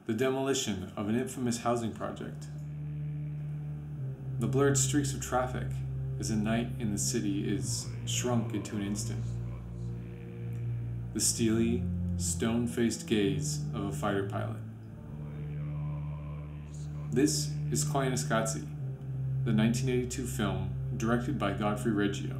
the demolition of an infamous housing project, the blurred streaks of traffic as a night in the city is shrunk into an instant, the steely, stone-faced gaze of a fighter pilot. This is Koyaanisqatsi, the 1982 film directed by Godfrey Reggio.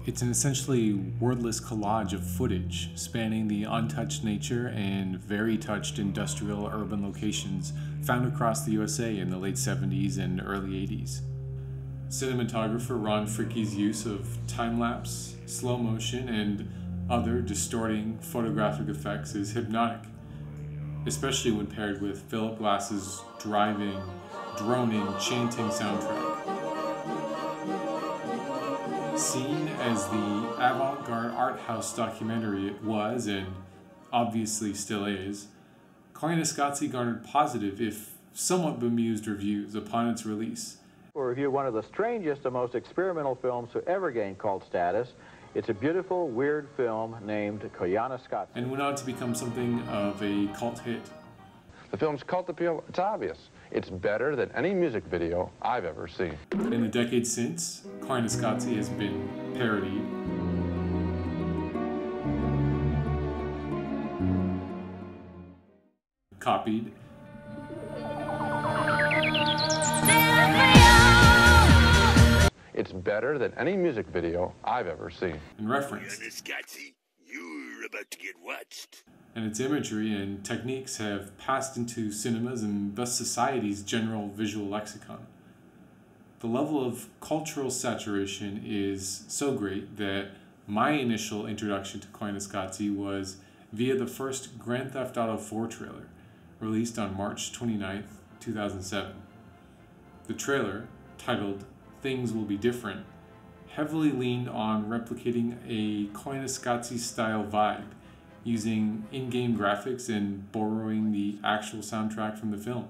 It's an essentially wordless collage of footage spanning the untouched nature and very touched industrial urban locations found across the USA in the late 70s and early 80s. Cinematographer Ron Fricke's use of time-lapse, slow motion, and other distorting photographic effects is hypnotic, especially when paired with Philip Glass's driving, droning, chanting soundtrack. Seen as the avant-garde art house documentary it was, and obviously still is, Koyaanisqatsi garnered positive, if somewhat bemused, reviews upon its release. We'll review one of the strangest and most experimental films to ever gain cult status. It's a beautiful, weird film named Koyaanisqatsi. And went on to become something of a cult hit. The film's cult appeal, it's obvious. It's better than any music video I've ever seen. In the decades since, Koyaanisqatsi has been parodied, copied, It's better than any music video I've ever seen. and referenced. Koyaanisqatsi, you're about to get watched. And its imagery and techniques have passed into cinemas and thus society's general visual lexicon. The level of cultural saturation is so great that my initial introduction to Koyaanisqatsi was via the first Grand Theft Auto 4 trailer, released on March 29th, 2007. The trailer, titled Things Will Be Different, heavily leaned on replicating a Koyaanisqatsi-style vibe, using in-game graphics and borrowing the actual soundtrack from the film.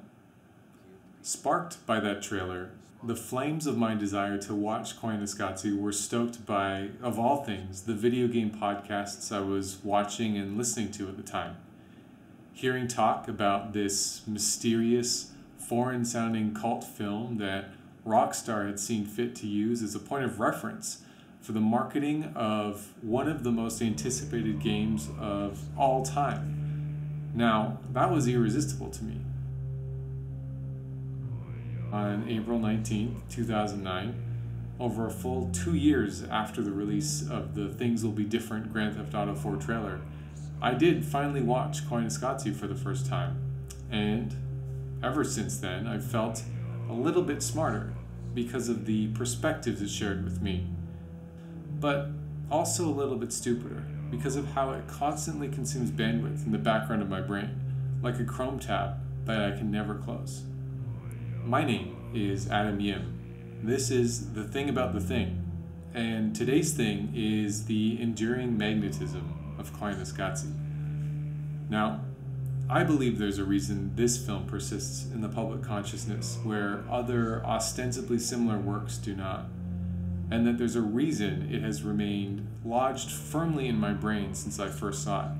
Sparked by that trailer, the flames of my desire to watch Koyaanisqatsi were stoked by, of all things, the video game podcasts I was watching and listening to at the time. Hearing talk about this mysterious, foreign-sounding cult film that Rockstar had seen fit to use as a point of reference for the marketing of one of the most anticipated games of all time. Now, that was irresistible to me. On April 19th, 2009, over a full 2 years after the release of the Things Will Be Different Grand Theft Auto 4 trailer, I did finally watch Koyaanisqatsi for the first time. And ever since then, I've felt a little bit smarter because of the perspectives it shared with me, but also a little bit stupider because of how it constantly consumes bandwidth in the background of my brain, like a Chrome tab that I can never close. My name is Adam Yim. This is The Thing About the Thing, and today's thing is the enduring magnetism of Koyaanisqatsi. Now, I believe there's a reason this film persists in the public consciousness where other ostensibly similar works do not, and that there's a reason it has remained lodged firmly in my brain since I first saw it,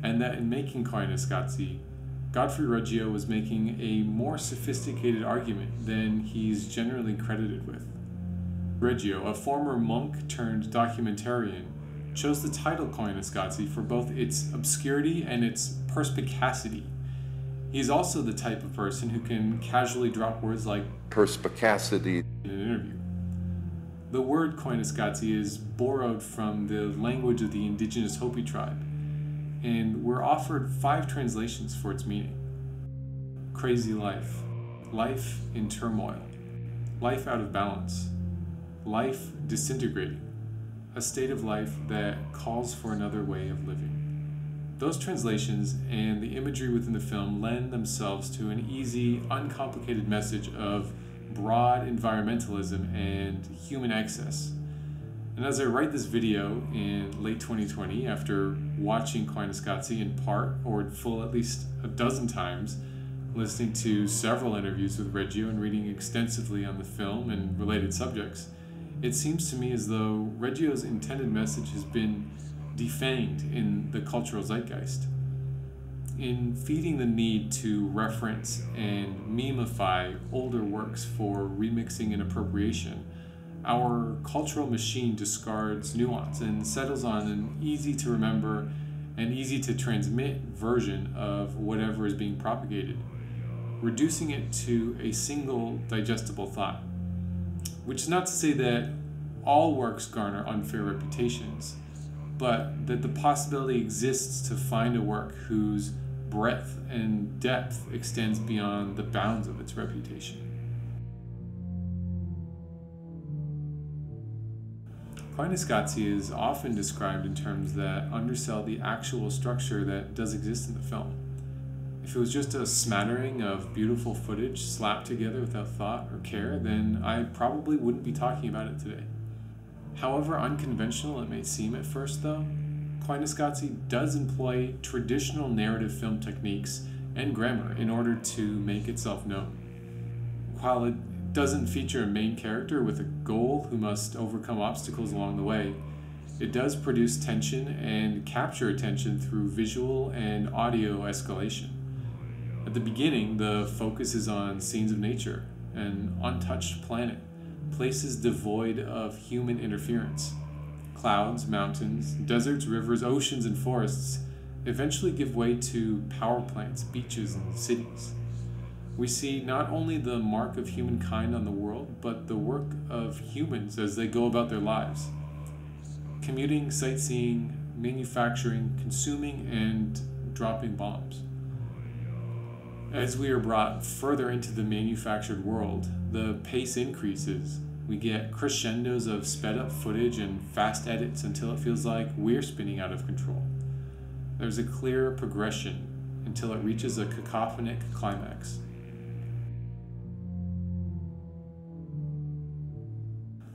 and that in making Koyaanisqatsi, Godfrey Reggio was making a more sophisticated argument than he's generally credited with. Reggio, a former monk turned documentarian, chose the title Koyaanisqatsi for both its obscurity and its perspicacity. He's also the type of person who can casually drop words like perspicacity in an interview. The word Koyaanisqatsi is borrowed from the language of the indigenous Hopi tribe, and we're offered 5 translations for its meaning. Crazy life, life in turmoil, life out of balance, life disintegrating, a state of life that calls for another way of living. Those translations and the imagery within the film lend themselves to an easy, uncomplicated message of broad environmentalism and human excess. And as I write this video in late 2020, after watching Koyaanisqatsi in part or in full at least a dozen times, listening to several interviews with Reggio and reading extensively on the film and related subjects, it seems to me as though Reggio's intended message has been defanged in the cultural zeitgeist. in feeding the need to reference and memify older works for remixing and appropriation, our cultural machine discards nuance and settles on an easy-to-remember and easy-to-transmit version of whatever is being propagated, reducing it to a single digestible thought. Which is not to say that all works garner unfair reputations, but that the possibility exists to find a work whose breadth and depth extends beyond the bounds of its reputation. Koyaanisqatsi is often described in terms that undersell the actual structure that does exist in the film. If it was just a smattering of beautiful footage slapped together without thought or care, then I probably wouldn't be talking about it today. However unconventional it may seem at first, though, Koyaanisqatsi does employ traditional narrative film techniques and grammar in order to make itself known. While it doesn't feature a main character with a goal who must overcome obstacles along the way, it does produce tension and capture attention through visual and audio escalation. At the beginning, the focus is on scenes of nature, an untouched planet, places devoid of human interference. Clouds, mountains, deserts, rivers, oceans, and forests eventually give way to power plants, beaches, and cities. We see not only the mark of humankind on the world, but the work of humans as they go about their lives. Commuting, sightseeing, manufacturing, consuming, and dropping bombs. As we are brought further into the manufactured world, the pace increases. We get crescendos of sped up footage and fast edits until it feels like we're spinning out of control. There's a clear progression until it reaches a cacophonic climax.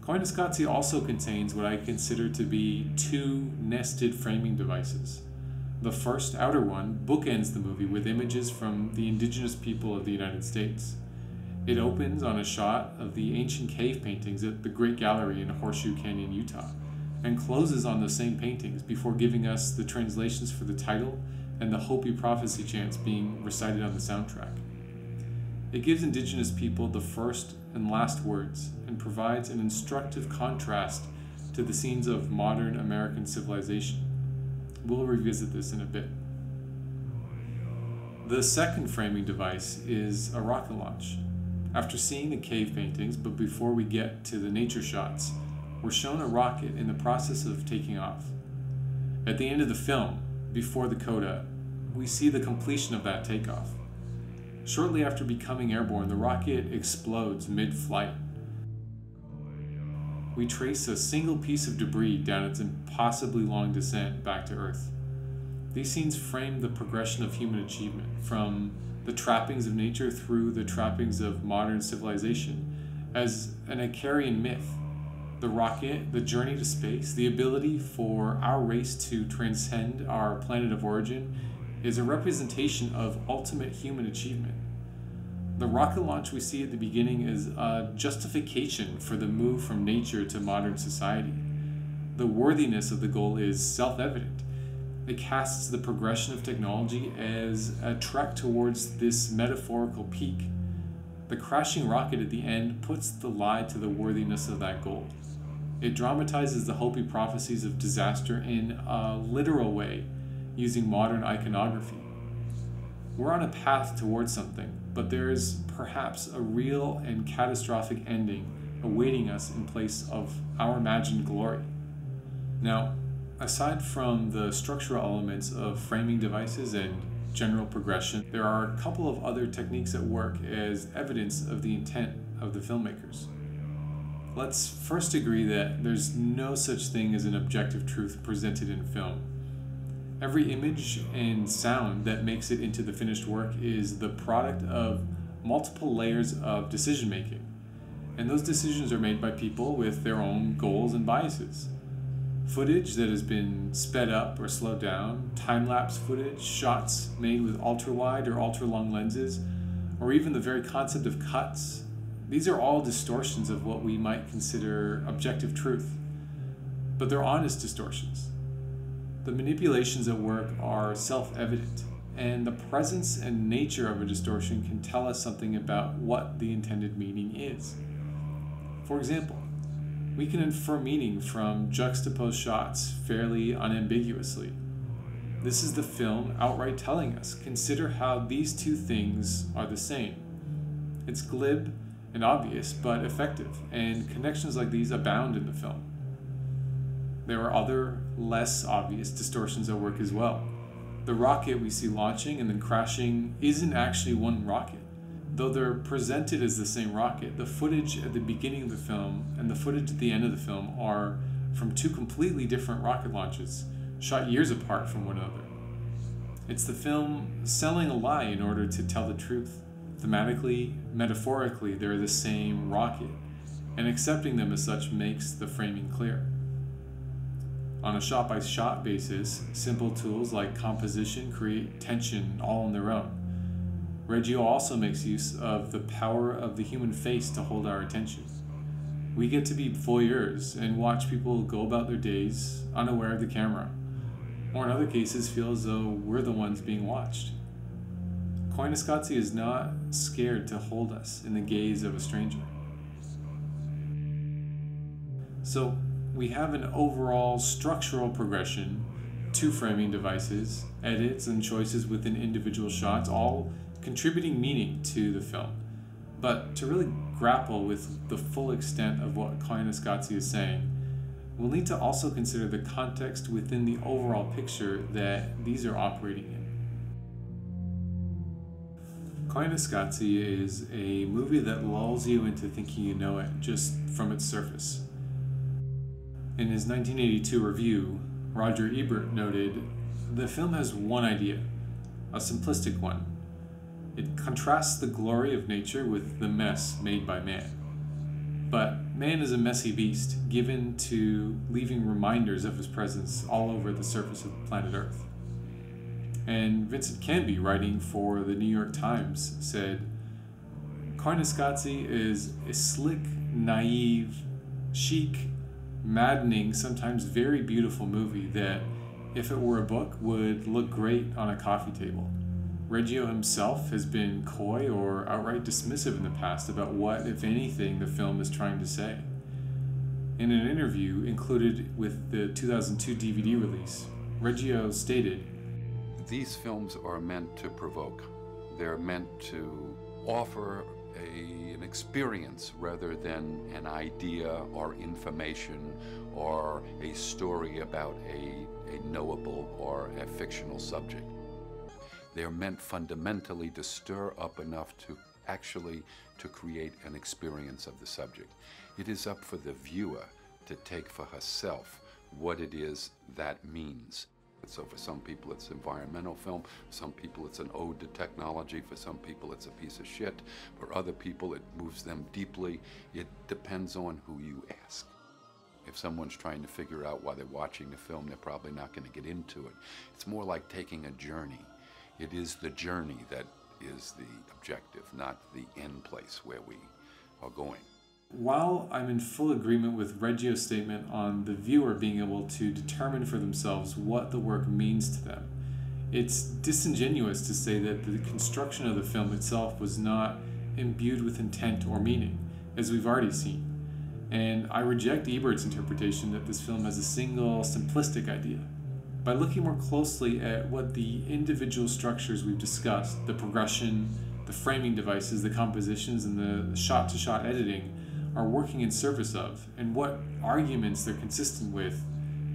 Koyaanisqatsi also contains what I consider to be two nested framing devices. The first, outer one, bookends the movie with images from the indigenous people of the United States. It opens on a shot of the ancient cave paintings at the Great Gallery in Horseshoe Canyon, Utah, and closes on those same paintings before giving us the translations for the title and the Hopi prophecy chants being recited on the soundtrack. It gives indigenous people the first and last words and provides an instructive contrast to the scenes of modern American civilization. We'll revisit this in a bit. The second framing device is a rocket launch. After seeing the cave paintings, but before we get to the nature shots, we're shown a rocket in the process of taking off. At the end of the film, before the coda, we see the completion of that takeoff. Shortly after becoming airborne, the rocket explodes mid-flight. We trace a single piece of debris down its impossibly long descent back to Earth. These scenes frame the progression of human achievement, from the trappings of nature through the trappings of modern civilization, as an Icarian myth. The rocket, the journey to space, the ability for our race to transcend our planet of origin is a representation of ultimate human achievement. The rocket launch we see at the beginning is a justification for the move from nature to modern society. The worthiness of the goal is self-evident. It casts the progression of technology as a trek towards this metaphorical peak. The crashing rocket at the end puts the lie to the worthiness of that goal. It dramatizes the Hopi prophecies of disaster in a literal way, using modern iconography. We're on a path towards something, but there is perhaps a real and catastrophic ending awaiting us in place of our imagined glory. Now, aside from the structural elements of framing devices and general progression, there are a couple of other techniques at work as evidence of the intent of the filmmakers. Let's first agree that there's no such thing as an objective truth presented in film. Every image and sound that makes it into the finished work is the product of multiple layers of decision making, and those decisions are made by people with their own goals and biases. Footage that has been sped up or slowed down, time-lapse footage, shots made with ultra-wide or ultra-long lenses, or even the very concept of cuts. These are all distortions of what we might consider objective truth, but they're honest distortions. The manipulations at work are self-evident, and the presence and nature of a distortion can tell us something about what the intended meaning is. For example, we can infer meaning from juxtaposed shots fairly unambiguously. This is the film outright telling us, consider how these two things are the same. It's glib and obvious, but effective, and connections like these abound in the film. There are other, less obvious distortions at work as well. The rocket we see launching and then crashing isn't actually one rocket. Though they're presented as the same rocket, the footage at the beginning of the film and the footage at the end of the film are from two completely different rocket launches, shot years apart from one another. It's the film selling a lie in order to tell the truth. Thematically, metaphorically, they're the same rocket, and accepting them as such makes the framing clear. On a shot-by-shot basis, simple tools like composition create tension all on their own. Reggio also makes use of the power of the human face to hold our attention. We get to be voyeurs and watch people go about their days unaware of the camera, or in other cases feel as though we're the ones being watched. Koyaanisqatsi is not scared to hold us in the gaze of a stranger. So we have an overall structural progression, two framing devices, edits and choices within individual shots, all contributing meaning to the film. But to really grapple with the full extent of what Koyaanisqatsi is saying, we'll need to also consider the context within the overall picture that these are operating in. Koyaanisqatsi is a movie that lulls you into thinking you know it just from its surface. In his 1982 review, Roger Ebert noted, "The film has one idea, a simplistic one. It contrasts the glory of nature with the mess made by man. But man is a messy beast, given to leaving reminders of his presence all over the surface of planet Earth." And Vincent Canby, writing for the New York Times, said, "Koyaanisqatsi is a slick, naive, chic, maddening, sometimes very beautiful movie that, if it were a book, would look great on a coffee table." Reggio himself has been coy or outright dismissive in the past about what, if anything, the film is trying to say. In an interview included with the 2002 DVD release, Reggio stated, "These films are meant to provoke. They're meant to offer an experience rather than an idea or information or a story about a knowable or a fictional subject. They're meant fundamentally to stir up enough to create an experience of the subject. It is up for the viewer to take for herself what it is that means." So for some people it's environmental film, for some people it's an ode to technology, for some people it's a piece of shit, for other people it moves them deeply. It depends on who you ask. If someone's trying to figure out why they're watching the film, they're probably not going to get into it. It's more like taking a journey. It is the journey that is the objective, not the end place where we are going. While I'm in full agreement with Reggio's statement on the viewer being able to determine for themselves what the work means to them, it's disingenuous to say that the construction of the film itself was not imbued with intent or meaning, as we've already seen. And I reject Ebert's interpretation that this film has a single, simplistic idea. By looking more closely at what the individual structures we've discussed, the progression, the framing devices, the compositions, and the shot-to-shot editing, are working in service of, and what arguments they're consistent with,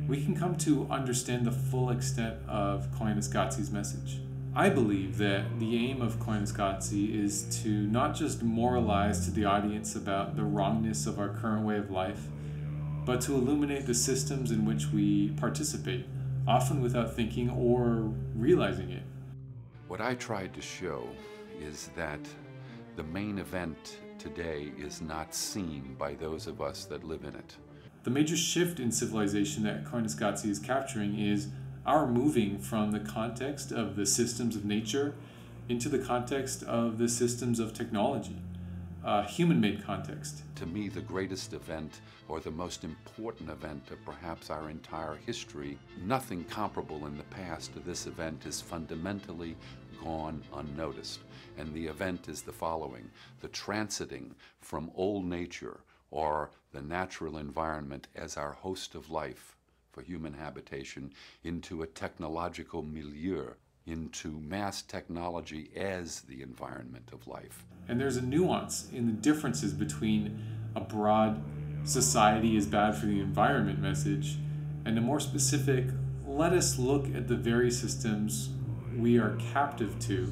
we can come to understand the full extent of Koyaanisqatsi's message. I believe that the aim of Koyaanisqatsi is to not just moralize to the audience about the wrongness of our current way of life, but to illuminate the systems in which we participate, often without thinking or realizing it. What I tried to show is that the main event today is not seen by those of us that live in it. The major shift in civilization that Koyaanisqatsi is capturing is our moving from the context of the systems of nature into the context of the systems of technology. a human-made context. To me, the greatest event, or the most important event of perhaps our entire history, nothing comparable in the past to this event is fundamentally gone unnoticed. And the event is the following: the transiting from old nature, or the natural environment as our host of life for human habitation, into a technological milieu, into mass technology as the environment of life. And there's a nuance in the differences between a broad society is bad for the environment message and a more specific, let us look at the very systems we are captive to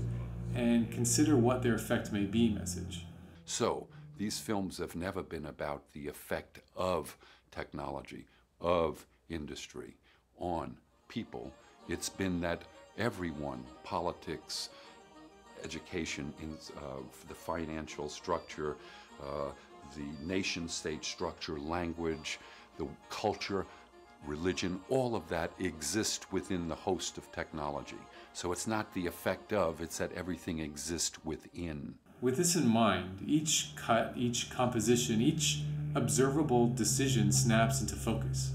and consider what their effect may be message. So, these films have never been about the effect of technology, of industry on people. It's been that everyone, politics, education, the financial structure, the nation-state structure, language, the culture, religion, all of that exists within the host of technology. So it's not the effect of, it's that everything exists within. With this in mind, each cut, each composition, each observable decision snaps into focus.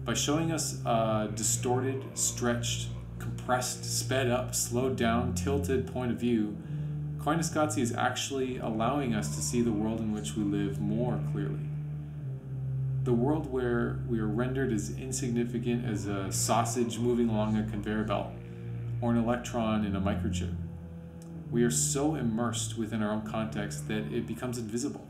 By showing us a distorted, stretched, compressed, sped up, slowed down, tilted point of view, Koyaanisqatsi is actually allowing us to see the world in which we live more clearly. The world where we are rendered as insignificant as a sausage moving along a conveyor belt, or an electron in a microchip. We are so immersed within our own context that it becomes invisible.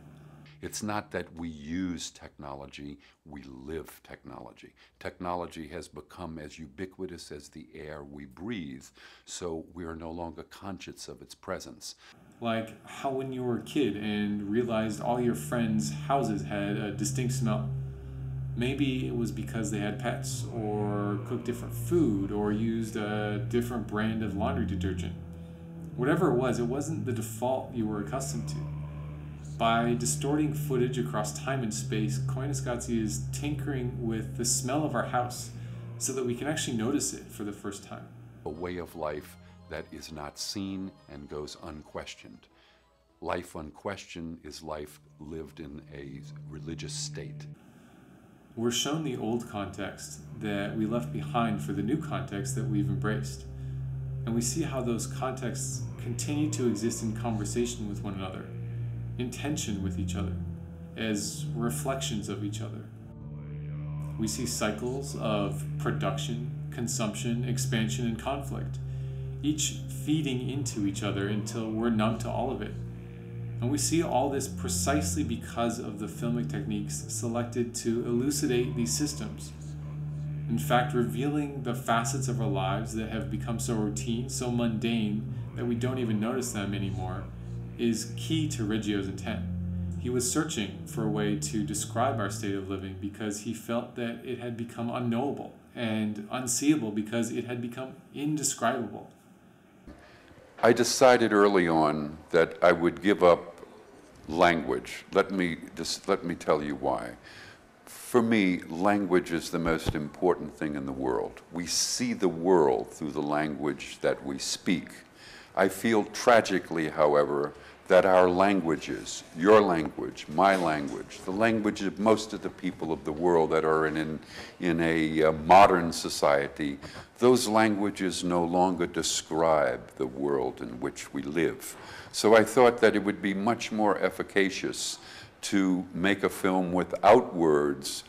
It's not that we use technology, we live technology. Technology has become as ubiquitous as the air we breathe, so we are no longer conscious of its presence. Like how when you were a kid and realized all your friends' houses had a distinct smell. Maybe it was because they had pets, or cooked different food, or used a different brand of laundry detergent. Whatever it wasn't the default you were accustomed to. By distorting footage across time and space, Koyaanisqatsi is tinkering with the smell of our house so that we can actually notice it for the first time. A way of life that is not seen and goes unquestioned. Life unquestioned is life lived in a religious state. We're shown the old context that we left behind for the new context that we've embraced. And we see how those contexts continue to exist in conversation with one another, in tension with each other, as reflections of each other. We see cycles of production, consumption, expansion, and conflict, each feeding into each other until we're numb to all of it. And we see all this precisely because of the filmic techniques selected to elucidate these systems. In fact, revealing the facets of our lives that have become so routine, so mundane, that we don't even notice them anymore, is key to Reggio's intent. He was searching for a way to describe our state of living because he felt that it had become unknowable, and unseeable because it had become indescribable. I decided early on that I would give up language. Let me tell you why. For me, language is the most important thing in the world. We see the world through the language that we speak. I feel tragically, however, that our languages, your language, my language, the language of most of the people of the world that are in a modern society, those languages no longer describe the world in which we live. So I thought that it would be much more efficacious to make a film without words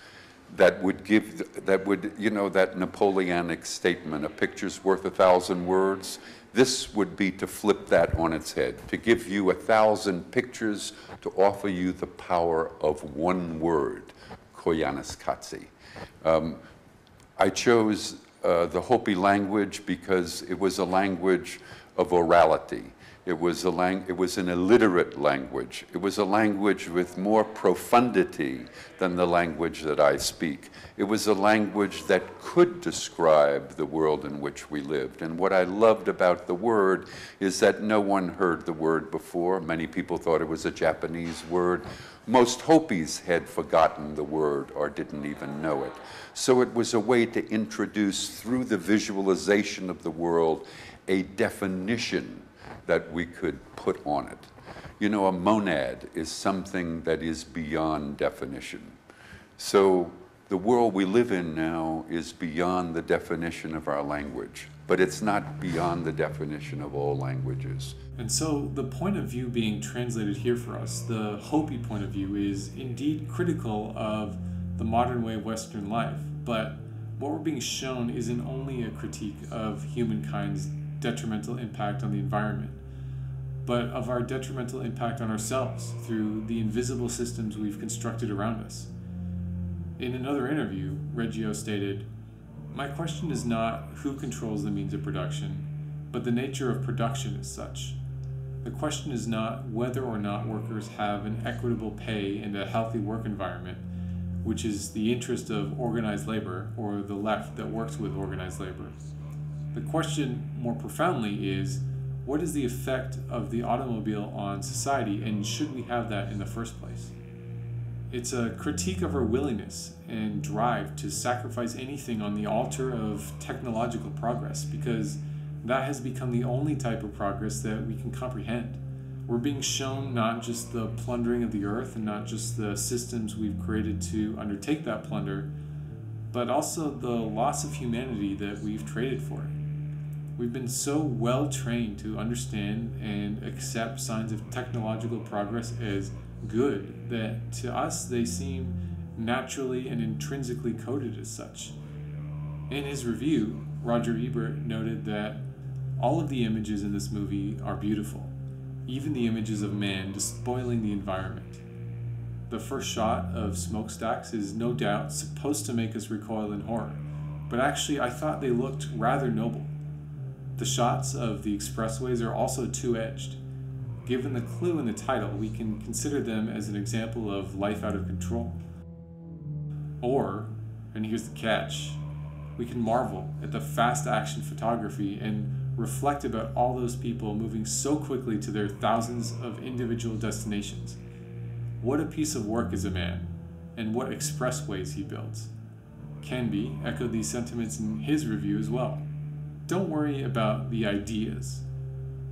that would you know, that Napoleonic statement, a picture's worth 1,000 words. This would be to flip that on its head, to give you 1,000 pictures, to offer you the power of one word, Koyaanisqatsi. I chose the Hopi language because it was a language of orality. It was an illiterate language. It was a language with more profundity than the language that I speak. It was a language that could describe the world in which we lived. And what I loved about the word is that no one heard the word before. Many people thought it was a Japanese word. Most Hopis had forgotten the word or didn't even know it. So it was a way to introduce, through the visualization of the world, a definition that we could put on it. You know, a monad is something that is beyond definition. So the world we live in now is beyond the definition of our language, but it's not beyond the definition of all languages. And so the point of view being translated here for us, the Hopi point of view, is indeed critical of the modern way of Western life, but what we're being shown isn't only a critique of humankind's detrimental impact on the environment, but of our detrimental impact on ourselves through the invisible systems we've constructed around us. In another interview, Reggio stated, "My question is not who controls the means of production, but the nature of production as such. The question is not whether or not workers have an equitable pay and a healthy work environment, which is the interest of organized labor or the left that works with organized labor. The question more profoundly is, what is the effect of the automobile on society, and should we have that in the first place?" It's a critique of our willingness and drive to sacrifice anything on the altar of technological progress, because that has become the only type of progress that we can comprehend. We're being shown not just the plundering of the earth and not just the systems we've created to undertake that plunder, but also the loss of humanity that we've traded for it. We've been so well trained to understand and accept signs of technological progress as good that to us they seem naturally and intrinsically coded as such. In his review, Roger Ebert noted that all of the images in this movie are beautiful, even the images of man despoiling the environment. The first shot of smokestacks is no doubt supposed to make us recoil in horror, but actually I thought they looked rather noble. The shots of the expressways are also two-edged. Given the clue in the title, we can consider them as an example of life out of control. Or, and here's the catch, we can marvel at the fast action photography and reflect about all those people moving so quickly to their thousands of individual destinations. What a piece of work is a man, and what expressways he builds. Canby echoed these sentiments in his review as well. Don't worry about the ideas.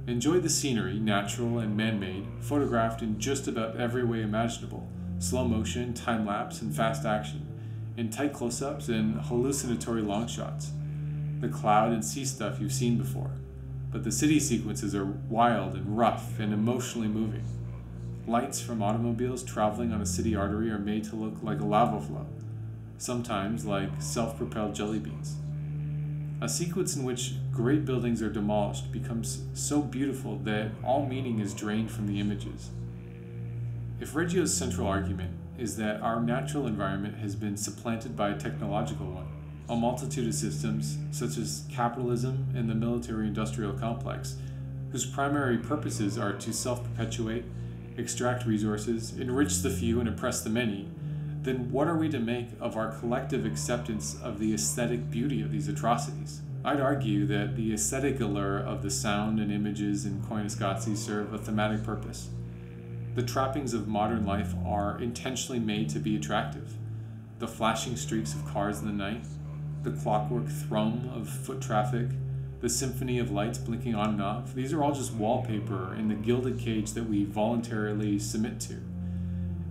Enjoy the scenery, natural and man-made, photographed in just about every way imaginable, slow motion, time-lapse, and fast action, in tight close-ups and hallucinatory long shots. The cloud and sea stuff you've seen before, but the city sequences are wild and rough and emotionally moving. Lights from automobiles traveling on a city artery are made to look like a lava flow, sometimes like self-propelled jelly beans. A sequence in which great buildings are demolished becomes so beautiful that all meaning is drained from the images. If Reggio's central argument is that our natural environment has been supplanted by a technological one, a multitude of systems, such as capitalism and the military-industrial complex, whose primary purposes are to self-perpetuate, extract resources, enrich the few, and oppress the many, then what are we to make of our collective acceptance of the aesthetic beauty of these atrocities? I'd argue that the aesthetic allure of the sound and images in Koyaanisqatsi serve a thematic purpose. The trappings of modern life are intentionally made to be attractive. The flashing streaks of cars in the night, the clockwork thrum of foot traffic, the symphony of lights blinking on and off, these are all just wallpaper in the gilded cage that we voluntarily submit to.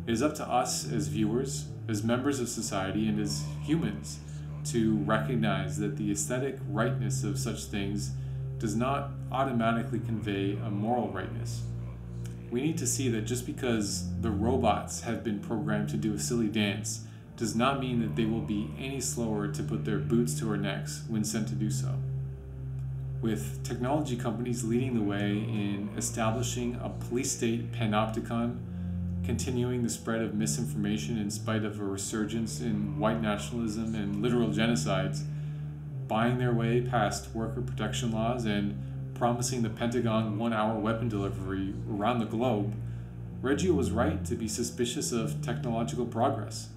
It is up to us as viewers, as members of society, and as humans to recognize that the aesthetic rightness of such things does not automatically convey a moral rightness. We need to see that just because the robots have been programmed to do a silly dance does not mean that they will be any slower to put their boots to our necks when sent to do so. With technology companies leading the way in establishing a police state panopticon, continuing the spread of misinformation in spite of a resurgence in white nationalism and literal genocides, buying their way past worker protection laws, and promising the Pentagon 1-hour weapon delivery around the globe, Reggio was right to be suspicious of technological progress.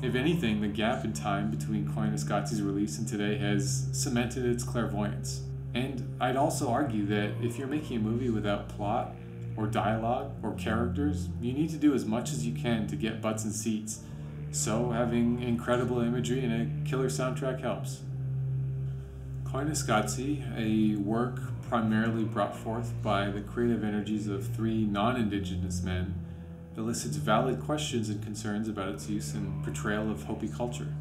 If anything, the gap in time between Koyaanisqatsi's release and today has cemented its clairvoyance. And I'd also argue that if you're making a movie without plot, or dialogue, or characters, you need to do as much as you can to get butts in seats. So having incredible imagery and a killer soundtrack helps. Koyaanisqatsi, a work primarily brought forth by the creative energies of three non-Indigenous men, elicits valid questions and concerns about its use and portrayal of Hopi culture.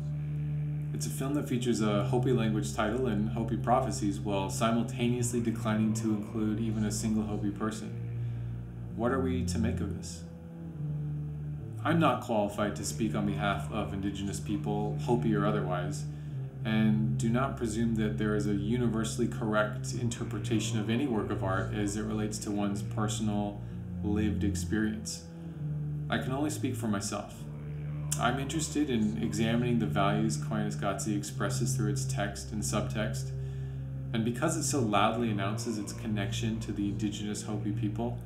It's a film that features a Hopi language title and Hopi prophecies while simultaneously declining to include even a single Hopi person. What are we to make of this? I'm not qualified to speak on behalf of Indigenous people, Hopi or otherwise, and do not presume that there is a universally correct interpretation of any work of art as it relates to one's personal, lived experience. I can only speak for myself. I'm interested in examining the values Koyaanisqatsi expresses through its text and subtext, and because it so loudly announces its connection to the Indigenous Hopi people,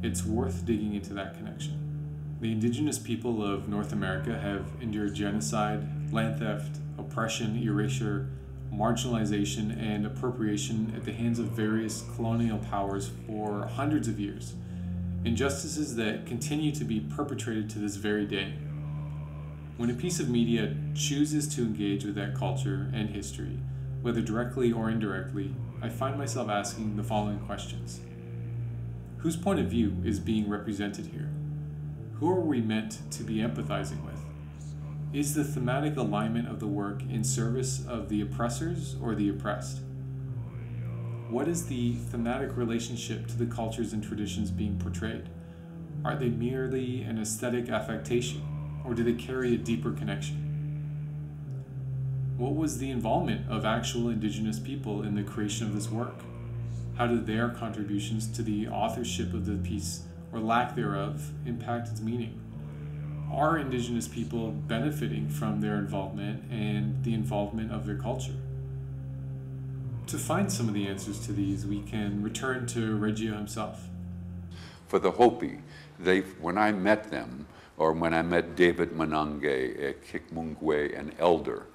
it's worth digging into that connection. The Indigenous people of North America have endured genocide, land theft, oppression, erasure, marginalization, and appropriation at the hands of various colonial powers for hundreds of years, injustices that continue to be perpetrated to this very day. When a piece of media chooses to engage with that culture and history, whether directly or indirectly, I find myself asking the following questions. Whose point of view is being represented here? Who are we meant to be empathizing with? Is the thematic alignment of the work in service of the oppressors or the oppressed? What is the thematic relationship to the cultures and traditions being portrayed? Are they merely an aesthetic affectation, or do they carry a deeper connection? What was the involvement of actual Indigenous people in the creation of this work? How did their contributions to the authorship of the piece, or lack thereof, impact its meaning? Are Indigenous people benefiting from their involvement and the involvement of their culture? To find some of the answers to these, we can return to Reggio himself. For the Hopi, when I met them, or when I met David Manange, Kikmungwe, an elder,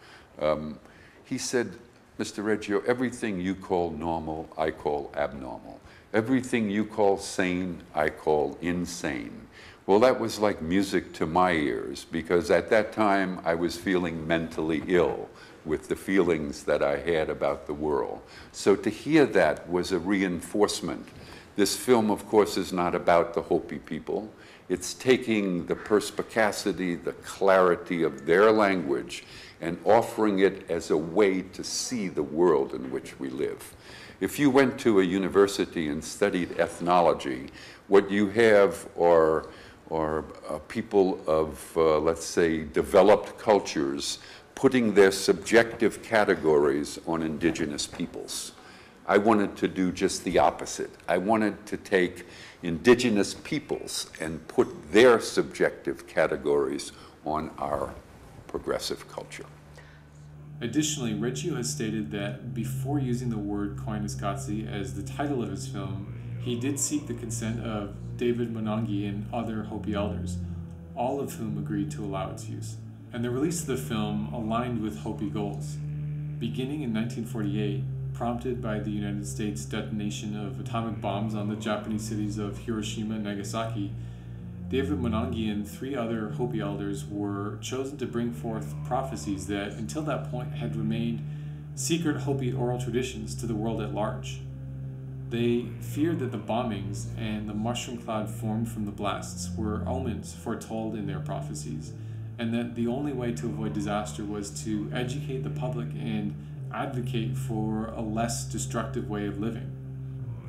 he said, Mr. Reggio, everything you call normal, I call abnormal. Everything you call sane, I call insane. Well, that was like music to my ears, because at that time I was feeling mentally ill with the feelings that I had about the world. So to hear that was a reinforcement. This film, of course, is not about the Hopi people. It's taking the perspicacity, the clarity of their language, and offering it as a way to see the world in which we live. If you went to a university and studied ethnology, what you have are people of, let's say, developed cultures putting their subjective categories on Indigenous peoples. I wanted to do just the opposite. I wanted to take Indigenous peoples and put their subjective categories on our progressive culture. Additionally, Reggio has stated that before using the word Koyaanisqatsi as the title of his film, he did seek the consent of David Manange and other Hopi elders, all of whom agreed to allow its use. And the release of the film aligned with Hopi goals. Beginning in 1948, prompted by the United States detonation of atomic bombs on the Japanese cities of Hiroshima and Nagasaki, David Manange and 3 other Hopi elders were chosen to bring forth prophecies that, until that point, had remained secret Hopi oral traditions to the world at large. They feared that the bombings and the mushroom cloud formed from the blasts were omens foretold in their prophecies, and that the only way to avoid disaster was to educate the public and advocate for a less destructive way of living.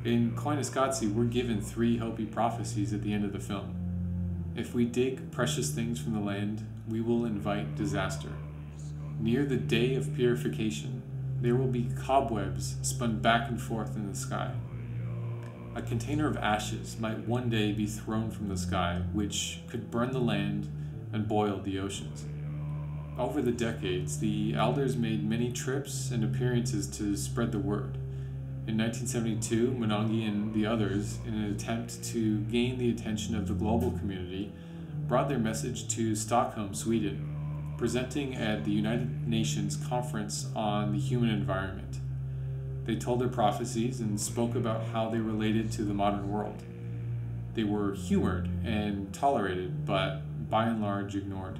In Koyaanisqatsi, we're given 3 Hopi prophecies at the end of the film. If we dig precious things from the land, we will invite disaster. Near the day of purification, there will be cobwebs spun back and forth in the sky. A container of ashes might one day be thrown from the sky, which could burn the land and boil the oceans. Over the decades, the elders made many trips and appearances to spread the word. In 1972, Manange and the others, in an attempt to gain the attention of the global community, brought their message to Stockholm, Sweden, presenting at the United Nations Conference on the Human Environment. They told their prophecies and spoke about how they related to the modern world. They were humored and tolerated, but by and large ignored.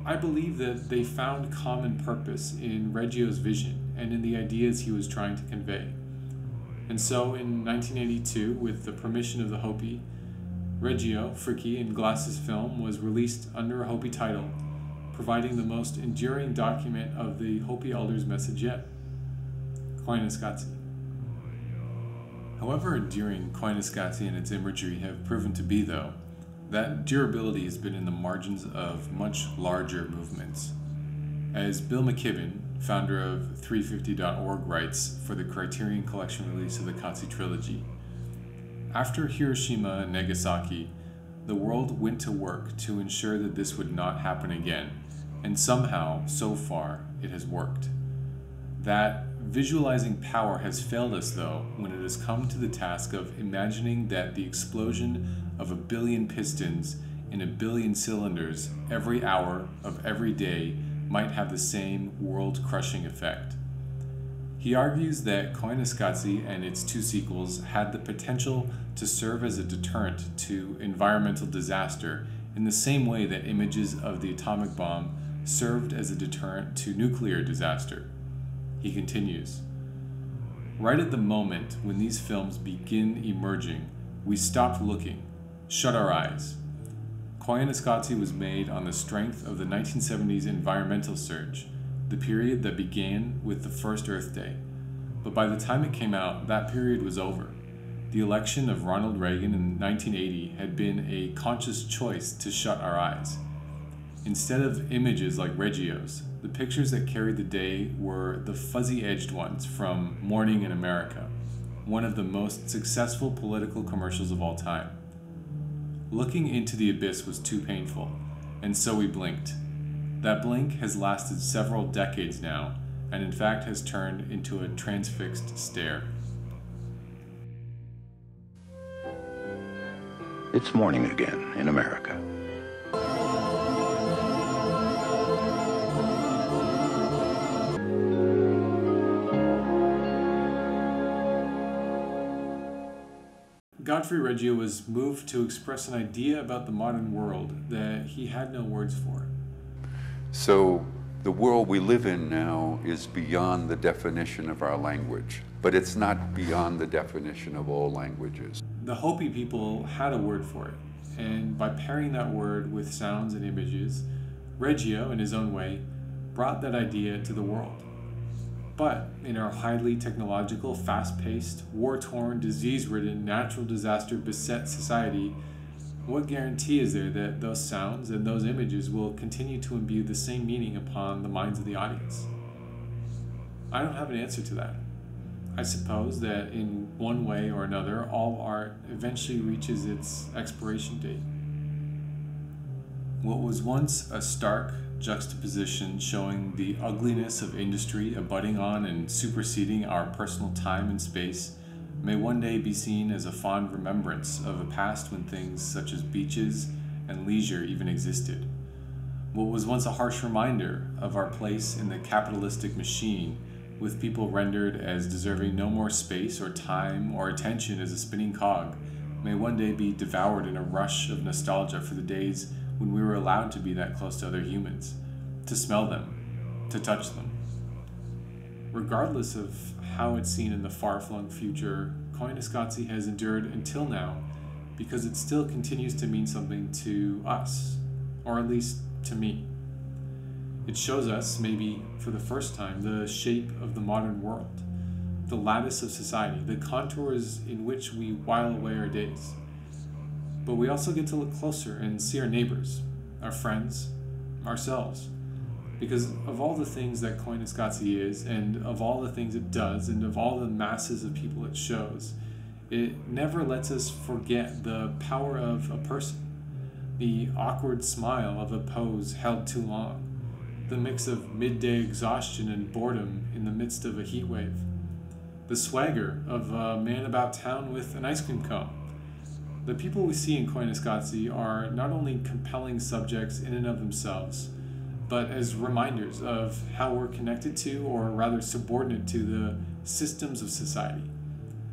I believe that they found common purpose in Reggio's vision and in the ideas he was trying to convey. And so in 1982, with the permission of the Hopi, Reggio, Fricke, and Glass's film was released under a Hopi title, providing the most enduring document of the Hopi elders' message yet, Koyaanisqatsi. However enduring Koyaanisqatsi and its imagery have proven to be, though, that durability has been in the margins of much larger movements. As Bill McKibben, founder of 350.org, writes for the Criterion Collection release of the Qatsi trilogy, after Hiroshima and Nagasaki, the world went to work to ensure that this would not happen again, and somehow, so far, it has worked. That visualizing power has failed us, though, when it has come to the task of imagining that the explosion of 1 billion pistons in 1 billion cylinders every hour of every day might have the same world-crushing effect. He argues that Koyaanisqatsi and its two sequels had the potential to serve as a deterrent to environmental disaster in the same way that images of the atomic bomb served as a deterrent to nuclear disaster. He continues, right at the moment when these films begin emerging, we stopped looking, shut our eyes. Koyaanisqatsi was made on the strength of the 1970s environmental surge, the period that began with the first Earth Day. But by the time it came out, that period was over. The election of Ronald Reagan in 1980 had been a conscious choice to shut our eyes. Instead of images like Reggio's, the pictures that carried the day were the fuzzy-edged ones from Morning in America, one of the most successful political commercials of all time. Looking into the abyss was too painful, and so we blinked. That blink has lasted several decades now, and in fact has turned into a transfixed stare. It's morning again in America. Godfrey Reggio was moved to express an idea about the modern world that he had no words for. So the world we live in now is beyond the definition of our language, but it's not beyond the definition of all languages. The Hopi people had a word for it, and by pairing that word with sounds and images, Reggio, in his own way, brought that idea to the world. But in our highly technological, fast-paced, war-torn, disease-ridden, natural disaster-beset society, what guarantee is there that those sounds and those images will continue to imbue the same meaning upon the minds of the audience? I don't have an answer to that. I suppose that in one way or another, all art eventually reaches its expiration date. What was once a stark juxtaposition showing the ugliness of industry abutting on and superseding our personal time and space may one day be seen as a fond remembrance of a past when things such as beaches and leisure even existed. What was once a harsh reminder of our place in the capitalistic machine, with people rendered as deserving no more space or time or attention as a spinning cog, may one day be devoured in a rush of nostalgia for the days when we were allowed to be that close to other humans, to smell them, to touch them. Regardless of how it's seen in the far-flung future, Koyaanisqatsi has endured until now because it still continues to mean something to us, or at least to me. It shows us, maybe for the first time, the shape of the modern world, the lattice of society, the contours in which we while away our days. But we also get to look closer and see our neighbors, our friends, ourselves. Because of all the things that Koyaanisqatsi is, and of all the things it does, and of all the masses of people it shows, it never lets us forget the power of a person, the awkward smile of a pose held too long, the mix of midday exhaustion and boredom in the midst of a heat wave, the swagger of a man about town with an ice cream cone. The people we see in Koyaanisqatsi are not only compelling subjects in and of themselves, but as reminders of how we're connected to, or rather subordinate to, the systems of society,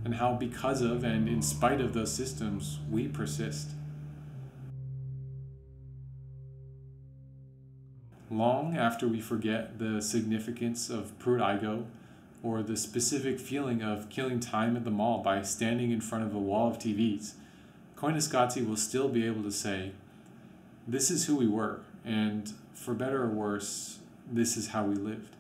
and how because of and in spite of those systems, we persist. Long after we forget the significance of Pruitt-Igoe, or the specific feeling of killing time at the mall by standing in front of a wall of TVs, Koyaanisqatsi will still be able to say, this is who we were, and for better or worse, this is how we lived.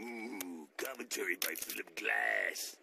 Ooh, commentary by Philip Glass.